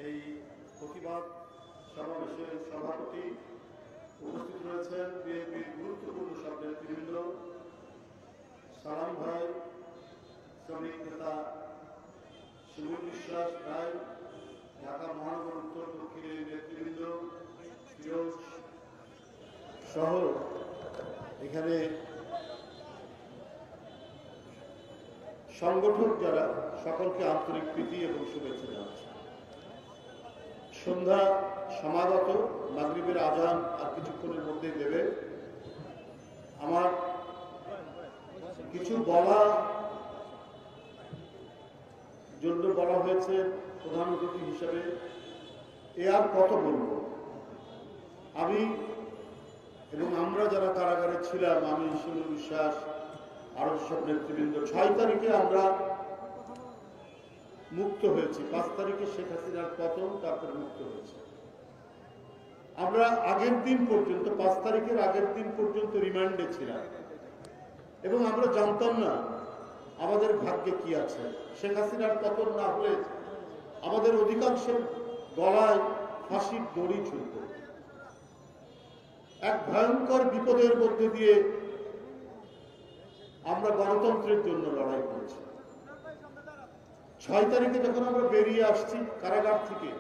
এই প্রতিবাদ সমাবেশের সভাপতি উপস্থিত রয়েছেন বিএনপির গুরুত্বপূর্ণ সব নেতৃবৃন্দ, সালাম ভাই, শ্রমিক নেতা সুনীল বিশ্বাস ভাই, ঢাকা মহানগর উত্তর দক্ষিণের নেতৃবৃন্দ ফিরোজ সহ এখানে সংগঠক যারা, সকলকে আন্তরিক প্রীতি এবং শুভেচ্ছা জানাচ্ছি। সন্ধ্যা সমাগত, মাগরিবের আজান আর কিছুক্ষণের মধ্যে দেবে। আমার কিছু বলার জন্য বলা হয়েছে প্রধান অতিথি হিসেবে, এ আর কত বলবো। আমি এবং আমরা যারা কারাগারে ছিলাম, আমি সুনীল বিশ্বাস আরো সব নেতৃবৃন্দ, 6 তারিখে আমরা মুক্ত হয়েছি। 5 তারিখে শেখ হাসিনার পতন, তারপরে মুক্ত হয়েছে। আমরা আগের দিন পর্যন্ত, 5 তারিখের আগের দিন পর্যন্ত রিমান্ডে ছিলাম এবং আমরা জানতাম না আমাদের ভাগ্যে কি আছে। শেখ হাসিনার পতন না হলে আমাদের অধিকাংশের গলায় ফাঁসির দড়ি ঝুলত। এক ভয়ঙ্কর বিপদের মধ্যে দিয়ে আমরা গণতন্ত্রের জন্য লড়াই করেছি। 6 তারিখে যখন আমরা বেরিয়ে আসছি কারাগার থেকে,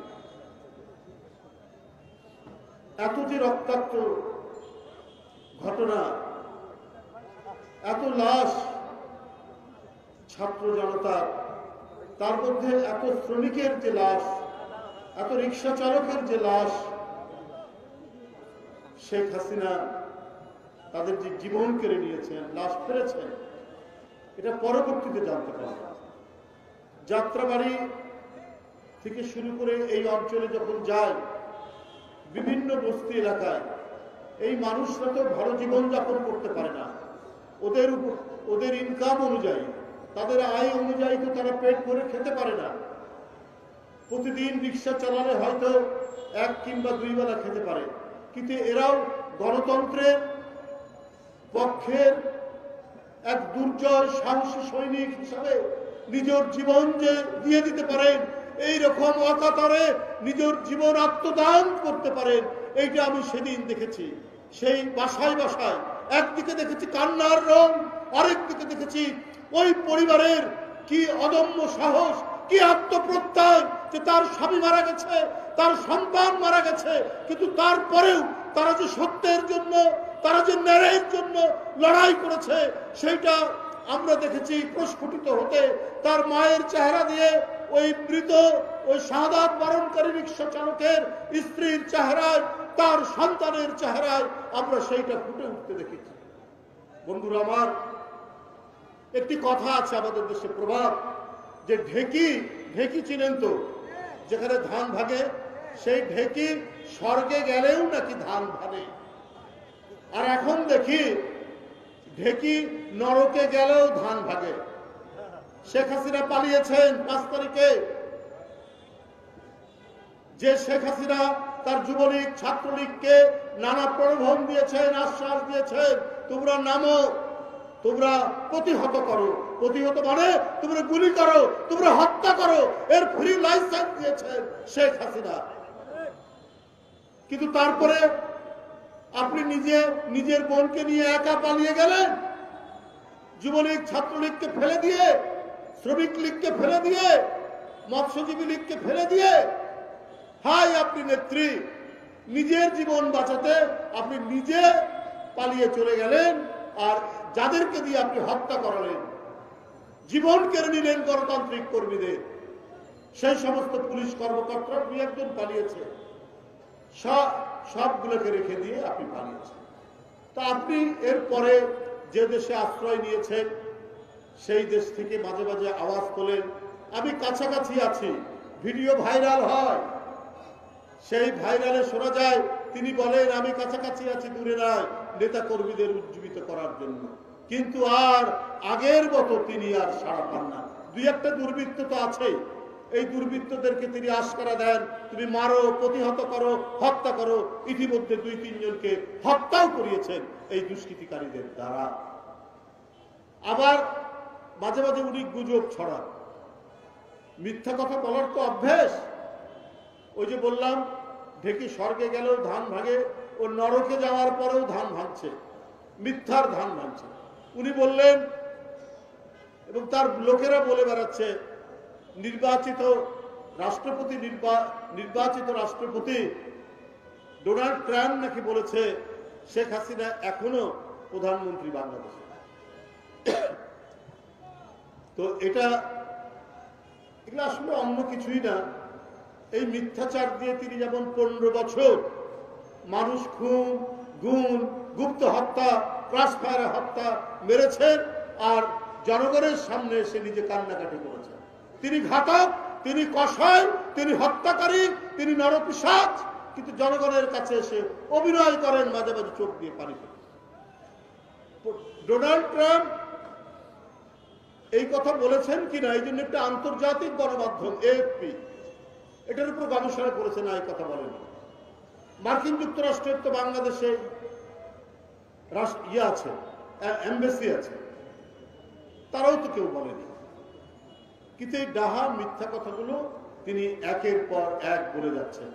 এত যে রক্তাক্ত ঘটনা, এত লাশ ছাত্র জনতার, তার মধ্যে এত শ্রমিকের যে লাশ, এত রিক্সা চালকের যে লাশ, শেখ হাসিনা তাদের যে জীবন কেড়ে নিয়েছেন, লাশ ফেলেছেন, এটা পরবর্তীতে জানতে পারলাম। যাত্রাবাড়ি থেকে শুরু করে এই অঞ্চলে যখন যায়, বিভিন্ন বস্তি এলাকায় এই মানুষরা তো ভালো জীবন যাপন করতে পারে না। ওদের ইনকাম অনুযায়ী, তাদের আয় অনুযায়ী তো তারা পেট ভরে খেতে পারে না। প্রতিদিন রিক্সা চালালে হয়তো 1 কিংবা 2 বেলা খেতে পারে, কিন্তু এরাও গণতন্ত্রের পক্ষের এক দুর্জয় সাহসী সৈনিক হিসাবে নিজের জীবন যে দিয়ে দিতে পারেন, এইরকম অকাতরে নিজের জীবন আত্মদান করতে পারেন, এইটা আমি সেদিন দেখেছি। সেই বাসায় বাসায় একদিকে দেখেছি কান্নার রং, আরেকদিকে দেখেছি ওই পরিবারের কি অদম্য সাহস, কি আত্মপ্রত্যয়, যে তার স্বামী মারা গেছে, তার সন্তান মারা গেছে, কিন্তু তারপরেও তারা যে সত্যের জন্য, তারা যে ন্যায়ের জন্য লড়াই করেছে, সেইটা আমরা দেখেছি প্রস্ফুটিত হতে। তার মায়ের চেহারা দিয়ে, ওই মৃত, ওই শাহাদাত বরণকারী রিক্সা চালকের স্ত্রীর চেহারায়, তার সন্তানের চেহারায় আমরা সেইটা ফুটে উঠতে দেখেছি। বন্ধুরা আমার, একটি কথা আছে আমাদের দেশে প্রভাব, যে ঢেকি চিনেন তো, যেখানে ধান ভাগে, সেই ঢেকি স্বর্গে গেলেও নাকি ধান ভাগে। আর এখন দেখি ঢেকি নরকে গেলেও ধান ভাগে। শেখ হাসিনা পালিয়েছেন 5 তারিখে। যে শেখ হাসিনা তার যুবলীগ ছাত্রলীগকে নানা প্রলোভন দিয়েছেন, আশ্বাস দিয়েছেন, তোমরা নামো, তোমরা প্রতিহত করো। প্রতিহত মানে তোমরা গুলি করো, তোমরা হত্যা করো, এর ফ্রি লাইসেন্স দিয়েছেন শেখ হাসিনা। কিন্তু তারপরে আপনি নিজের বোনকে নিয়ে একা পালিয়ে গেলেন, যুবলীগ ছাত্রলীগকে ফেলে দিয়ে, শ্রমিক লীগকে ফেলে দিয়ে, মৎস্যজীবী লীগকে ফেলে দিয়ে। হাই আপনি নেত্রী, নিজের জীবন বাঁচাতে আপনি নিজে পালিয়ে চলে গেলেন, আর যাদেরকে দিয়ে আপনি হত্যা করালেন, জীবন কেড়ে নিলেন গণতান্ত্রিক কর্মীদের, সেই সমস্ত পুলিশ কর্মকর্তা 2-1 জন পালিয়েছে, সবগুলোকে রেখে দিয়ে আপনি পালিয়েছেন। তা আপনি এরপরে যে দেশে আশ্রয় নিয়েছেন, সেই দেশ থেকে মাঝে মাঝে আওয়াজ তোলেন, আমি কাছাকাছি আছি, ভিডিও ভাইরাল হয়। সেই ভাইরালে শোনা যায় তিনি বলেন, আমি কাছাকাছি আছি, দূরে নয়, নেতা কর্মীদের উজ্জীবিত করার জন্য। কিন্তু আর আগের মতো তিনি আর সাড়া পান না। 2-1টা দুর্বৃত্ত তো আছে, এই দুর্বৃত্তদেরকে তিনি আশকারা দেন, তুমি মারো, প্রতিহত করো, হত্যা করো। ইতিমধ্যে 2-3 জনকে হত্যাও করিয়েছেন এই দুষ্কৃতিকারীদের দ্বারা। আবার মাঝে মাঝে উনি গুজব ছড়ান। মিথ্যা কথা বলার তো অভ্যেস, ওই যে বললাম ঢেকি স্বর্গে গেলেও ধান ভাঙে, ও নরকে যাওয়ার পরেও ধান ভাঙছে, মিথ্যার ধান ভাঙছে। উনি বললেন এবং তার লোকেরা বলে বেড়াচ্ছে নির্বাচিত রাষ্ট্রপতি ডোনাল্ড ট্রাম্প নাকি বলেছে শেখ হাসিনা এখনো প্রধানমন্ত্রী বাংলাদেশে। তো এগুলো আসলে অন্য কিছুই না, এই মিথ্যাচার দিয়ে তিনি যেমন 15 বছর মানুষ খুন গুম গুপ্ত হত্যা ক্রসফায়ারে হত্যা মেরেছেন, আর জনগণের সামনে এসে নিজে কান্নাকাটি করেছেন। তিনি ঘাতক, তিনি কসাই, তিনি হত্যাকারী, তিনি নরপিশাচ, কিন্তু জনগণের কাছে এসে অভিনয় করেন মাঝে মাঝে চোখ দিয়ে পানি ফেলে। ডোনাল্ড ট্রাম্প এই কথা বলেছেন কিনা এই জন্য একটা আন্তর্জাতিক গণমাধ্যম AFP এটার উপর গবেষণা করেছে না, এই কথা বলেন। মার্কিন যুক্তরাষ্ট্রের তো বাংলাদেশে আছে, এমবেসি আছে, তারাও তো কেউ বলেনি। কিন্তু এই ডাহা মিথ্যা কথাগুলো তিনি একের পর এক বলে যাচ্ছেন,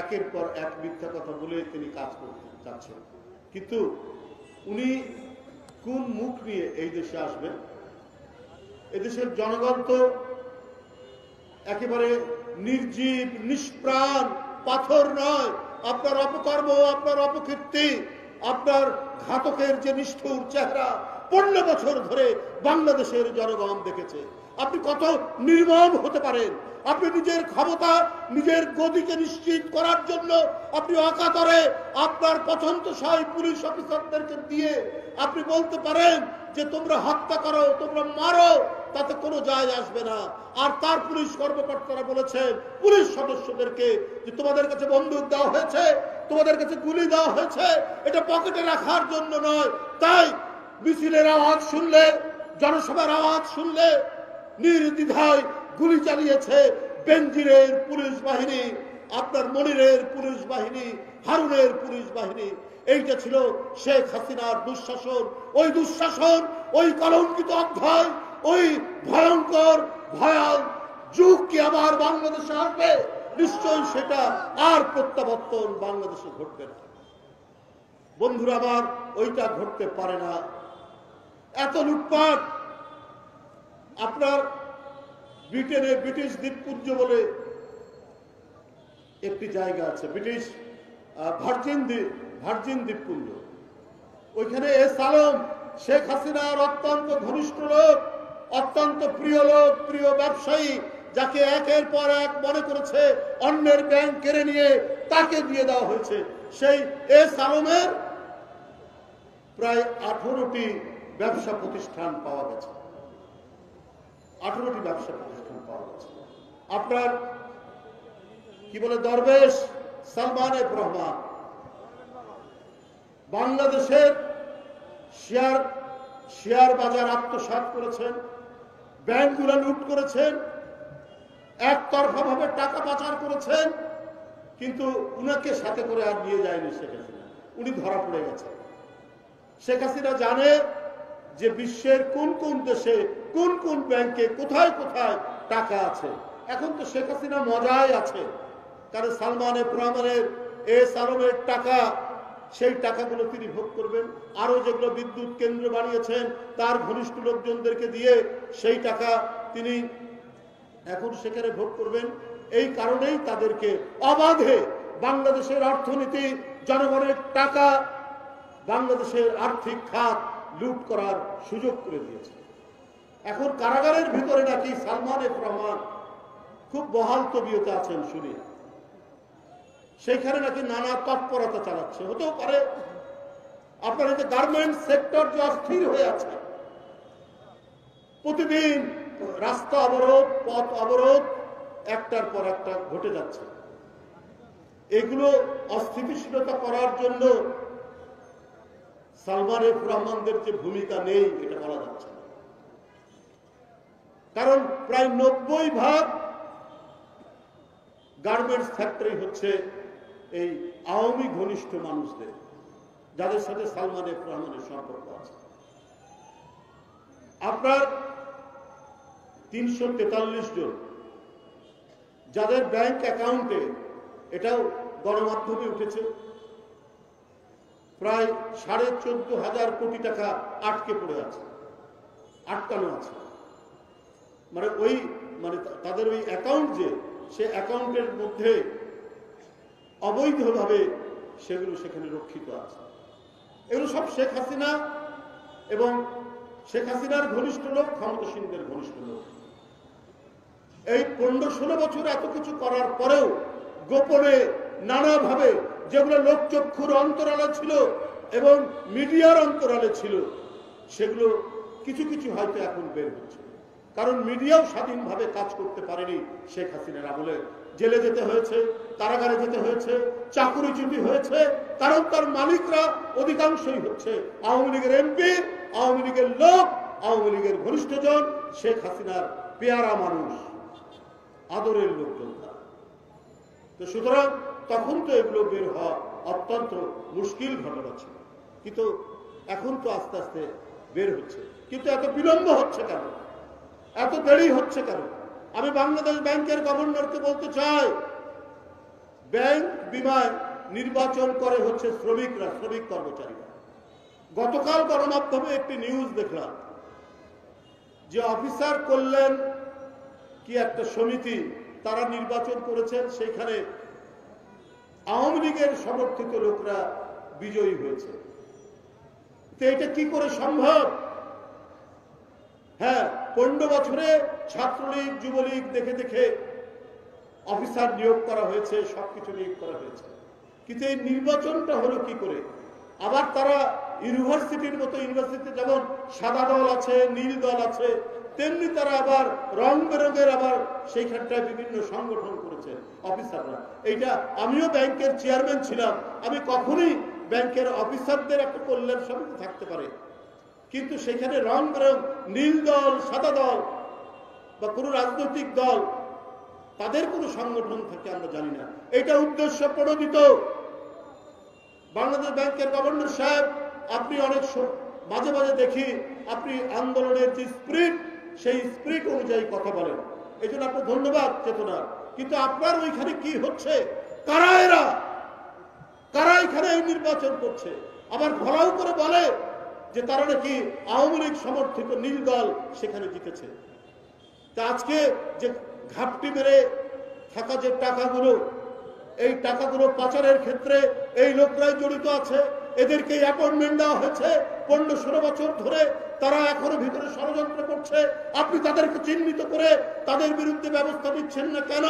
একের পর এক মিথ্যা কথা বলে তিনি কাজ করতে যাচ্ছেন। কিন্তু উনি কোন মুখ নিয়ে এই দেশে আসবেন? এদেশের জনগণ তো একেবারে নির্জীব নিষ্প্রাণ পাথর নয়। আপনার অপকর্ম, আপনার অপকীর্তি, আপনার ঘাতকের যে নিষ্ঠুর চেহারা 15 বছর ধরে বাংলাদেশের জনগণ দেখেছে। আপনি কত নির্মম হতে পারেন? আপনি নিজের ক্ষমতা, নিজের গদিকে নিশ্চিত করার জন্য আপনি অকাতরে আপনার পছন্দসই পুলিশ অফিসারদেরকে দিয়ে আপনি বলতে পারেন যে তোমরা হত্যা করো, তোমরা মারো, তাতে কোনো যায় আসবে না। আর তার পুলিশ কর্মকর্তারা বলেছেন পুলিশ সদস্যদেরকে যে তোমাদের কাছে বন্দুক দেওয়া হয়েছে, তোমাদের কাছে গুলি দেওয়া হয়েছে, এটা পকেটে রাখার জন্য নয়। তাই মিছিলের আওয়াজ শুনলে, জনসভার আওয়াজ শুনলে নির্দ্বিধায় গুলি চালিয়েছে বেনজিরের পুলিশ বাহিনী, আপনার মনিরের পুলিশ বাহিনী, হারুনের পুলিশ বাহিনী। এইটা ছিল শেখ হাসিনার দুঃশাসন। ওই দুঃশাসন, ওই কলঙ্কিত অধ্যায়, ওই ভয়ঙ্কর ভয়াল যুগ কি আবার বাংলাদেশে আসবে? নিশ্চয়ই সেটা আর প্রত্যাবর্তন বাংলাদেশে ঘটবে না। বন্ধুরা আমার, ওইটা ঘটতে পারে না। এত লুটপাট। আপনার ব্রিটেনে ব্রিটিশ দ্বীপপুঞ্জ বলে একটি জায়গা আছে, ব্রিটিশ ভার্জিন দ্বীপপুঞ্জ। ওইখানে এস আলম শেখ হাসিনার অত্যন্ত ঘনিষ্ঠ লোক, অত্যন্ত প্রিয় লোক, প্রিয় ব্যবসায়ী, যাকে একের পর এক মনে করেছে অন্যের ব্যাংক কেড়ে নিয়ে তাকে দিয়ে দেওয়া হয়েছে। সেই এস আলমের প্রায় 18টি ব্যবসা প্রতিষ্ঠান পাওয়া গেছে। 18টি ব্যবসা প্রতিষ্ঠান পাওয়া গেছে। আপনার কি বলে দরবেশ সালমান এফ রহমান বাংলাদেশের শেয়ার বাজার আত্মসাৎ করেছেন, ব্যাংকগুলো লুট করেছেন, একতরফা ভাবে টাকা পাচার করেছেন, কিন্তু উনাকে সাথে করে আর নিয়ে যায়নি শেখ হাসিনা। উনি ধরা পড়ে গেছেন। শেখ হাসিনা জানে যে বিশ্বের কোন কোন দেশে কোন কোন ব্যাংকে কোথায় কোথায় টাকা আছে। এখন তো শেখ হাসিনা মজায় আছে, কারণ সালমান এফ রহমানের এস আলমের টাকা, সেই টাকাগুলো তিনি ভোগ করবেন। আরো যেগুলো বিদ্যুৎ কেন্দ্র বানিয়েছেন তার ঘনিষ্ঠ লোকজনদেরকে দিয়ে সেই টাকা তিনি এখন সেখানে ভোগ করবেন। এই কারণেই তাদেরকে অবাধে বাংলাদেশের অর্থনীতি, জনগণের টাকা, বাংলাদেশের আর্থিক খাত লুট করার সুযোগ করে দিয়েছে। এখন কারাগারের ভিতরে নাকি সালমান এফ রহমান খুব বহাল তবিয়তে আছেন শুনি, সেইখানে নাকি নানা তৎপরতা চালাচ্ছে। হতেও পারে আপনার এই যে গার্মেন্টস সেক্টর যে অস্থির হয়ে আছে, প্রতিদিন রাস্তা অবরোধ, পথ অবরোধ একটার পর একটা ঘটে যাচ্ছে। এগুলো অস্থিতিশীলতা করার জন্য সালমান এফ রহমানদের যে ভূমিকা নেই এটা বলা যাচ্ছে না। কারণ প্রায় 90% গার্মেন্টস ফ্যাক্টরি হচ্ছে এই আওয়ামী ঘনিষ্ঠ মানুষদের, যাদের সাথে সালমান এফ রহমানের সম্পর্ক আছে। আপনার 343 জন যাদের ব্যাংক অ্যাকাউন্টে, এটাও গণমাধ্যমে উঠেছে, প্রায় 14,500 কোটি টাকা আটকে পড়ে আছে, আটকানো আছে। মানে তাদের ওই অ্যাকাউন্ট, যে সে অ্যাকাউন্টের মধ্যে অবৈধভাবে সেগুলো সেখানে রক্ষিত আছে। এগুলো সব শেখ হাসিনা এবং শেখ হাসিনার ঘনিষ্ঠ লোক, ক্ষমতাসীনদের ঘনিষ্ঠ লোক। এই 15-16 বছর এত কিছু করার পরেও গোপনে নানাভাবে যেগুলো লোকচক্ষুর অন্তরালে ছিল এবং মিডিয়ার অন্তরালে ছিল, সেগুলো কিছু কিছু হয়তো এখন বের হচ্ছে। কারণ মিডিয়াও স্বাধীনভাবে কাজ করতে পারেনি শেখ হাসিনার আমলে। জেলে যেতে হয়েছে, কারাগারে যেতে হয়েছে, চাকুরিচ্যুতি হয়েছে, কারণ তার মালিকরা অধিকাংশই হচ্ছে আওয়ামী লীগের এমপি, আওয়ামী লীগের লোক, আওয়ামী লীগের ঘনিষ্ঠজন, শেখ হাসিনার পেয়ারা মানুষ, আদরের লোকজন। তো সুতরাং তখন তো এগুলো বের হওয়া অত্যন্ত মুশকিল ঘটনা ছিল, কিন্তু এখন তো আস্তে আস্তে বের হচ্ছে। কিন্তু এত বিলম্ব হচ্ছে কেন, এত দেরি হচ্ছে কেন? আমি বাংলাদেশ ব্যাংকের গভর্নরকে বলতে চাই, ব্যাংক বিমায় নির্বাচন করে হচ্ছে শ্রমিকরা, শ্রমিক কর্মচারীরা। গতকাল গণমাধ্যমে একটি নিউজ দেখলাম যে অফিসার কল্যাণ কি একটা সমিতি, তারা নির্বাচন করেছেন, সেইখানে আওয়ামী লীগের সমর্থিত লোকরা বিজয়ী হয়েছে। তো এটা কি করে সম্ভব? হ্যাঁ, 15 বছরে ছাত্রলীগ, যুবলীগ দেখে দেখে অফিসার নিয়োগ করা হয়েছে, সবকিছু নিয়োগ করা হয়েছে, কিন্তু এই নির্বাচনটা হলো কি করে? আবার তারা ইউনিভার্সিটির মতো, ইউনিভার্সিটিতে যেমন সাদা দল আছে, নীল দল আছে, তেমনি তারা আবার রং বেরঙের আবার সেইখানটায় বিভিন্ন সংগঠন করেছে অফিসাররা। এইটা আমিও ব্যাংকের চেয়ারম্যান ছিলাম, আমি কখনোই ব্যাংকের অফিসারদের একটা কল্যাণ সমিতি থাকতে পারে, কিন্তু সেখানে রং বেরং নীল দল, সাদা দল বা কোনো রাজনৈতিক দল, তাদের কোনো সংগঠন থাকে আমরা জানি না। এটা উদ্দেশ্য প্রণোদিত। বাংলাদেশ ব্যাংকের গভর্নর সাহেব, আপনি অনেক মাঝে মাঝে দেখি আপনি আন্দোলনের যে স্পিরিট, সেই স্পিরিট অনুযায়ী কথা বলেন, এই জন্য আপনার ধন্যবাদ চেতনা। কিন্তু আপনার ওইখানে কি হচ্ছে? কারা এরা? কারা এখানে এই নির্বাচন করছে? আবার ঘোরাও করে বলে যে তারা নাকি আওয়ামী লীগ সমর্থিত নীল দল সেখানে জিতেছে। তা আজকে যে ঘাপটি মেরে থাকা যে টাকাগুলো, এই টাকাগুলো পাচারের ক্ষেত্রে এই লোকরাই জড়িত আছে, এদেরকে অ্যাপয়েন্টমেন্ট দেওয়া হয়েছে 15-16 বছর ধরে, তারা এখনো ভিতরে ষড়যন্ত্র করছে। আপনি তাদেরকে চিহ্নিত করে তাদের বিরুদ্ধে ব্যবস্থা নিচ্ছেন না কেন?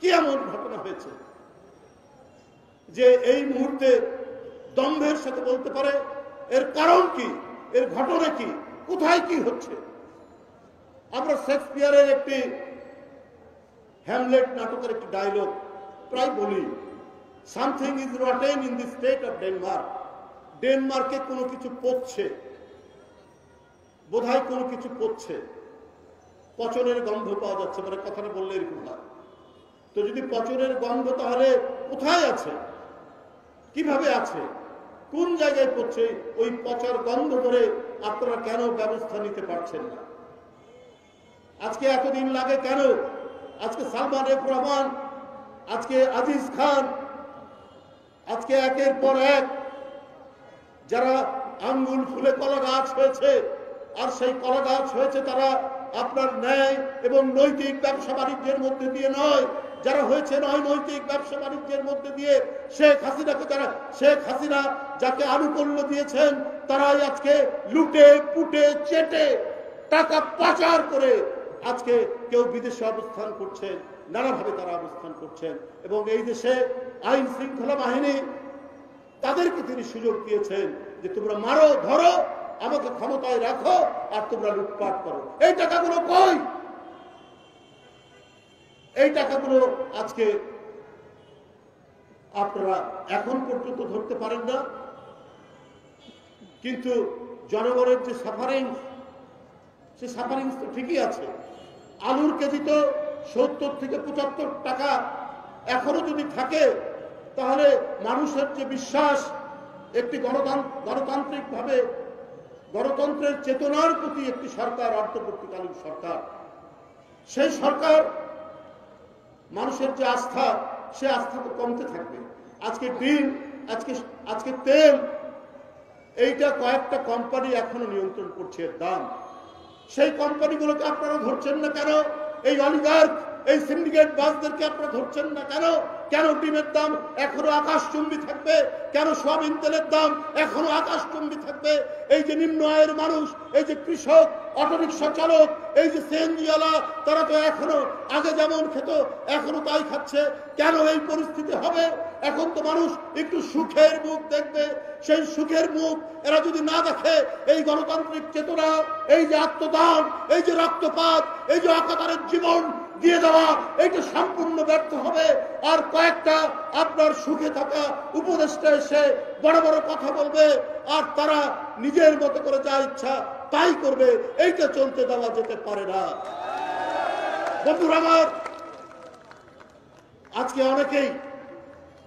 কি এমন ঘটনা হয়েছে যে এই মুহূর্তে দম্ভের সাথে বলতে পারে? এর কারণ কি? এর ঘটনা কি? কোথায় কি হচ্ছে? আমরা শেক্সপিয়ারের একটি হ্যামলেট নাটকের একটি ডায়লগ প্রায় বলি, something is rotten in the state of Denmark. ডেনমার্কে কোনো কিছু পচছে, বোধহয় কোনো কিছু পচছে, পচনের গন্ধ পাওয়া যাচ্ছে, মানে কথাটা বললে এরকম হয়। তো যদি পচনের গন্ধ, তাহলে কোথায় আছে, কিভাবে আছে, কোন জায়গায় পড়ছে? ওই পচার গন্ধ ধরে আপনারা কেন ব্যবস্থা নিতে পারছেন না? আজকে এতদিন লাগে কেন? আজকে সালমান এফ রহমান, আজকে আজিজ খান, আজকে একের পর এক যারা আঙ্গুল ফুলে কলা গাছ হয়েছে, আর সেই কলা গাছ হয়েছে তারা আপনার ন্যায় এবং নৈতিক ব্যবসা বাণিজ্যের মধ্যে দিয়ে নয়, যারা হয়েছে নৈতিক ব্যবসা বাণিজ্যের মধ্যে দিয়ে। শেখ হাসিনা যাকে আনুকূল্য দিয়েছেন, তারাই আজকে লুটে পুটে চেটে টাকা পাচার করে আজকে কেউ বিদেশে অবস্থান করছেন, নানাভাবে তারা অবস্থান করছেন। এবং এই দেশে আইন শৃঙ্খলা বাহিনী, তাদেরকে তিনি সুযোগ দিয়েছেন যে তোমরা মারো, ধরো, আমাকে ক্ষমতায় রাখো, আর তোমরা লুটপাট করো। এই টাকাগুলো কই? এই টাকাগুলো আজকে আপনারা এখন পর্যন্ত ধরতে পারেন না। কিন্তু জনগণের যে সাফারিংস, সে সাফারিংস তো ঠিকই আছে। আলুর কেজি তো 70 থেকে 75 টাকা এখনো যদি থাকে, তাহলে মানুষের যে বিশ্বাস, একটি গণতান্ত্রিকভাবে গণতন্ত্রের চেতনার প্রতি একটি সরকার, অন্তর্বর্তীকালীন সরকার, সেই সরকার মানুষের যে আস্থা, সে আস্থা তো কমতে থাকবে। আজকে ডিম, আজকে তেল, এইটা কয়েকটা কোম্পানি এখনো নিয়ন্ত্রণ করছে এর দাম। সেই কোম্পানিগুলোকে আপনারা ধরছেন না কেন? এই অলিগার্ক, এই সিন্ডিকেট বাসদেরকে আপনারা ধরছেন না কেন? কেন ডিমের দাম এখনো আকাশচুম্বী থাকবে? কেন সয়াবিন তেলের দাম এখনো আকাশচুম্বী থাকবে? এই যে নিম্ন আয়ের মানুষ, এই যে কৃষক, অটোরিকশা চালক, এই যে সিএনজিওয়ালা, তারা তো এখনো আগে যেমন খেত এখনো তাই খাচ্ছে। কেন এই পরিস্থিতি হবে? এখন তো মানুষ একটু সুখের মুখ দেখবে। সেই সুখের মুখ এরা যদি না দেখে, এই গণতান্ত্রিক চেতনা, এই যে আত্মদান, এই যে রক্তপাত, এই যে অকাতরের জীবন দিয়ে দেওয়া, এইটা সম্পূর্ণ ব্যর্থ হবে। আর কয়েকটা আপনার সুখে থাকা উপদেষ্টা এসে বড় বড় কথা বলবে, আর তারা নিজের মতো করে যা ইচ্ছা তাই করবে। এইটা চলতে দেওয়া যেতে পারে না। বন্ধুরা আমার, আজকে অনেকেই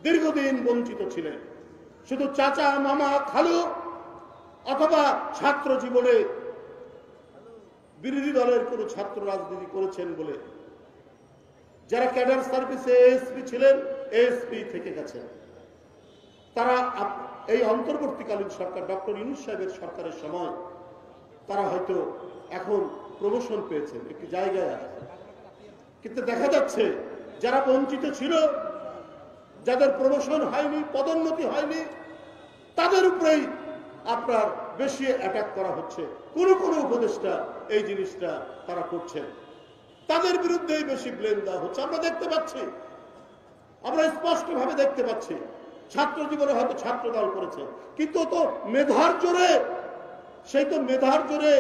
দীর্ঘদিন বঞ্চিত ছিলেন। শুধু চাচা, মামা, খালু অথবা ছাত্র জীবনে বিরোধী দলের কোন ছাত্র রাজনীতি করেছেন বলে যারা ক্যাডার সার্ভিসে এএসপি ছিলেন, এএসপি থেকে গেছেন। তারা এই অন্তর্বর্তীকালীন সরকার, ডক্টর ইউনূস সাহেবের সরকারের সময় তারা হয়তো এখন প্রমোশন পেয়েছেন, একটি জায়গায় আসছে। কিন্তু দেখা যাচ্ছে যারা বঞ্চিত ছিল, যাদের প্রমোশন হয়নি, পদোন্নতি হয়নি, তাদের উপরেই আপনার বেশি অ্যাটাক করা হচ্ছে। কোন কোন উপদেষ্টা এই জিনিসটা তারা করছেন, তাদের বিরুদ্ধেই বেশি ব্লেম দেওয়া হচ্ছে। আমরা দেখতে পাচ্ছি, আমরা স্পষ্টভাবে দেখতে পাচ্ছি। ছাত্র জীবনে হয়তো ছাত্র দল করেছে, কিন্তু তো মেধার জোরে, সেই তো মেধার জোরে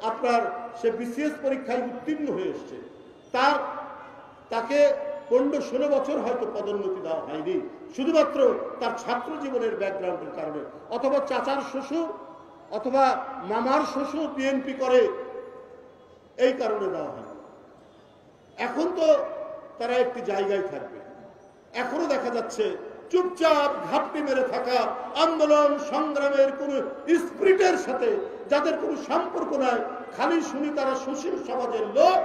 আপনার সে বিসিএস পরীক্ষায় উত্তীর্ণ হয়ে এসছে। তাকে 15-16 বছর হয়তো পদোন্নতি দেওয়া হয়নি, শুধুমাত্র তার ছাত্র জীবনের ব্যাকগ্রাউন্ডের কারণে, অথবা চাচার শ্বশুর অথবা মামার শ্বশুর বিএনপি করে, এই কারণে দেওয়া হয়। এখন তো তারা একটি জায়গায় থাকবে। এখনো দেখা যাচ্ছে চুপচাপ ঘাপটি মেরে থাকা, আন্দোলন সংগ্রামের কোন স্পিরিটের সাথে যাদের কোনো সম্পর্ক নাই, খালি শুনি তারা সুশীল সমাজের লোক,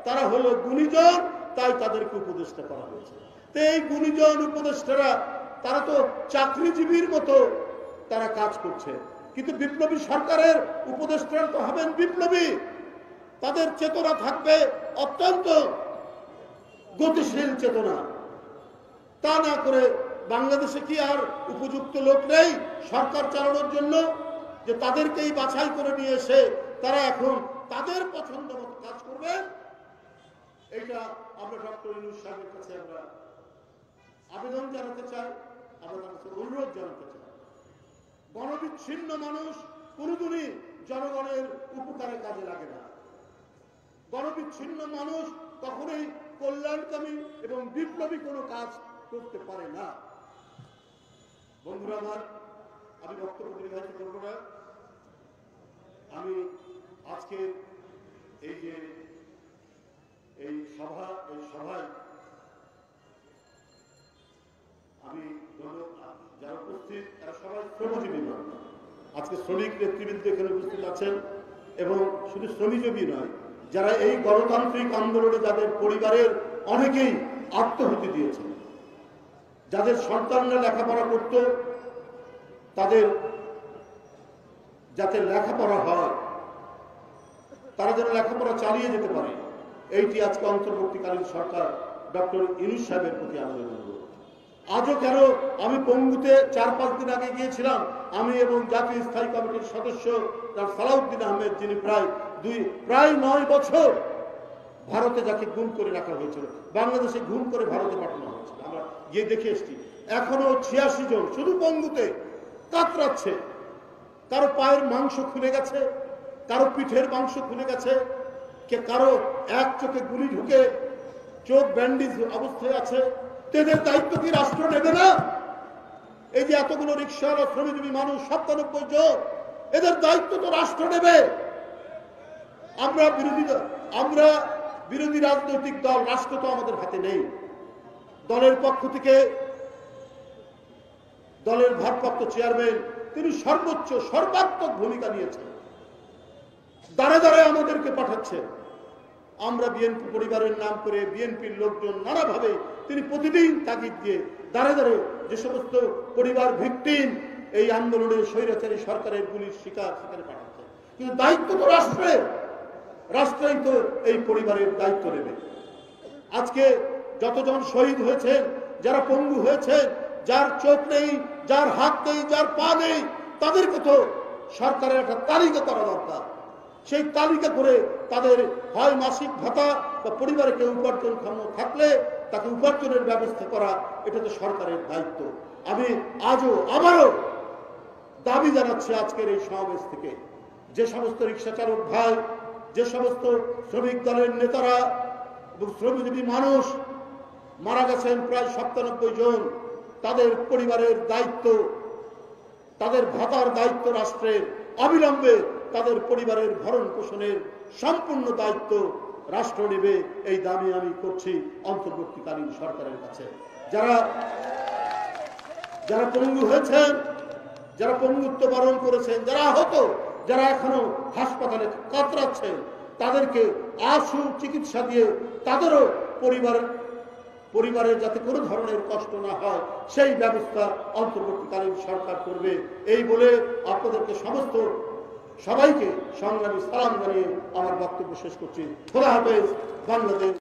তারা হলো গুণীজন, তাই তাদেরকে উপদেষ্টা করা হয়েছে। তো এই গুণীজন উপদেষ্টারা তারা তো চাকরিজীবীর মতো তারা কাজ করছে, কিন্তু বিপ্লবী সরকারের উপদেষ্টারা তো হবেন বিপ্লবী। তাদের চেতনা থাকবে অত্যন্ত গতিশীল চেতনা। তা না করে বাংলাদেশে কি আর উপযুক্ত লোক নেই সরকার চালানোর জন্য, যে তাদেরকেই বাছাই করে নিয়ে এসে তারা এখন তাদের পছন্দ মতো কাজ করবে? এটা আমরা ডক্টর ইউনূস সাহেবের কাছে আমরা আবেদন জানাতে চাই, আমরা তার কাছে অনুরোধ জানাতে চাই। গণবিচ্ছিন্ন মানুষ কোনদিনই জনগণের উপকারে কাজে লাগে না। গণবিচ্ছিন্ন মানুষ কখনোই কল্যাণকামী এবং বিপ্লবী কোনো কাজ করতে পারে না। বন্ধুরা আমার, আমি বক্তব্য দীর্ঘায়িত করব না। আমি আজকে এই সভায় আমি যারা উপস্থিত তারা সবাই শ্রমজীবী নয়। আজকে শ্রমিক নেতৃবৃন্দ এখানে উপস্থিত আছেন, এবং শুধু শ্রমজীবী নয়, যারা এই গণতান্ত্রিক আন্দোলনে যাদের পরিবারের অনেকেই আত্মহতি দিয়েছেন, যাদের সন্তানরা লেখাপড়া করত, তাদের যাতে লেখাপড়া হয়, তারা যেন লেখাপড়া চালিয়ে যেতে পারে, এইটি আজকে অন্তর্বর্তীকালীন সরকার ডক্টর ইউনূস সাহেবের প্রতি আবেদন করব। আজও কেন আমি পঙ্গুতে 4-5 দিন আগে গিয়েছিলাম, আমি এবং জাতীয় স্থায়ী কমিটির সদস্য ডক্টর সালাউদ্দিন আহমেদ, যিনি প্রায় 9 বছর ভারতে যাকে গুম করে রাখা হয়েছিল, বাংলাদেশে গুম করে ভারতে পাঠানো হয়েছিল, আমরা গিয়ে দেখে এসেছি। এখনো 86 জন শুধু পঙ্গুতে কাতরাচ্ছে। কারো পায়ের মাংস খুলে গেছে, কারো পিঠের মাংস খুলে গেছে, কারো এক চোখে গুলি ঢুকে চোখ ব্যান্ডেজ অবস্থায় আছে। এদের দায়িত্ব কি রাষ্ট্র নেবে না? এই যে এতগুলো রিক্সাওয়ালা শ্রমজীবী মানুষ 97 জন, এদের দায়িত্ব তো রাষ্ট্র নেবে। আমরা বিরোধী রাজনৈতিক দল, রাষ্ট্র তো আমাদের হাতে নেই। দলের পক্ষ থেকে দলের ভারপ্রাপ্ত চেয়ারম্যান তিনি সর্বাত্মক ভূমিকা নিয়েছেন, দাঁড়ে দাঁড়ে আমাদেরকে পাঠাচ্ছেন। আমরা বিএনপি পরিবারের নাম করে বিএনপির লোকজন নানাভাবে তিনি প্রতিদিন তাগিদ দিয়ে দাঁড়ে দাঁড়ে যে সমস্ত পরিবার ভিকটিম এই আন্দোলনের স্বৈরাচারী সরকারের গুলির শিকার সেখানে পাঠাচ্ছে। কিন্তু দায়িত্ব তো রাষ্ট্রের, রাষ্ট্রই তো এই পরিবারের দায়িত্ব নেবে। আজকে যতজন শহীদ হয়েছেন, যারা পঙ্গু হয়েছেন, যার চোখ নেই, যার হাত নেই, যার পা নেই, তাদেরকে তো সরকারের একটা তালিকা করা দরকার। সেই তালিকা করে তাদের হয় মাসিক ভাতা বা পরিবারে কেউ উপার্জনক্ষম থাকলে তাকে উপার্জনের ব্যবস্থা করা, এটা তো সরকারের দায়িত্ব। আমি আজও আবারও দাবি জানাচ্ছি আজকের এই সমাবেশ থেকে, যে সমস্ত রিক্সা চালক ভাই, যে সমস্ত শ্রমিক দলের নেতারা এবং শ্রমজীবী মানুষ মারা গেছেন প্রায় 97 জন, তাদের পরিবারের দায়িত্ব, তাদের ভাতার দায়িত্ব রাষ্ট্রের, অবিলম্বে তাদের পরিবারের ভরণ পোষণের সম্পূর্ণ দায়িত্ব রাষ্ট্র নেবে, এই দাবি আমি করছি অন্তর্বর্তীকালীন সরকারের কাছে। যারা পঙ্গু হয়েছেন, যারা পঙ্গুত্ব বরণ করেছেন, যারা আহত, যারা এখনো হাসপাতালে কাতরাচ্ছেন, তাদেরকে আশু চিকিৎসা দিয়ে তাদেরও পরিবারের যাতে কোনো ধরনের কষ্ট না হয় সেই ব্যবস্থা অন্তর্বর্তীকালীন সরকার করবে। এই বলে আপনাদেরকে সবাইকে সংগ্রামী সালাম জানিয়ে আমার বক্তব্য শেষ করছি। খোদা হাফেজ। বাংলাদেশ।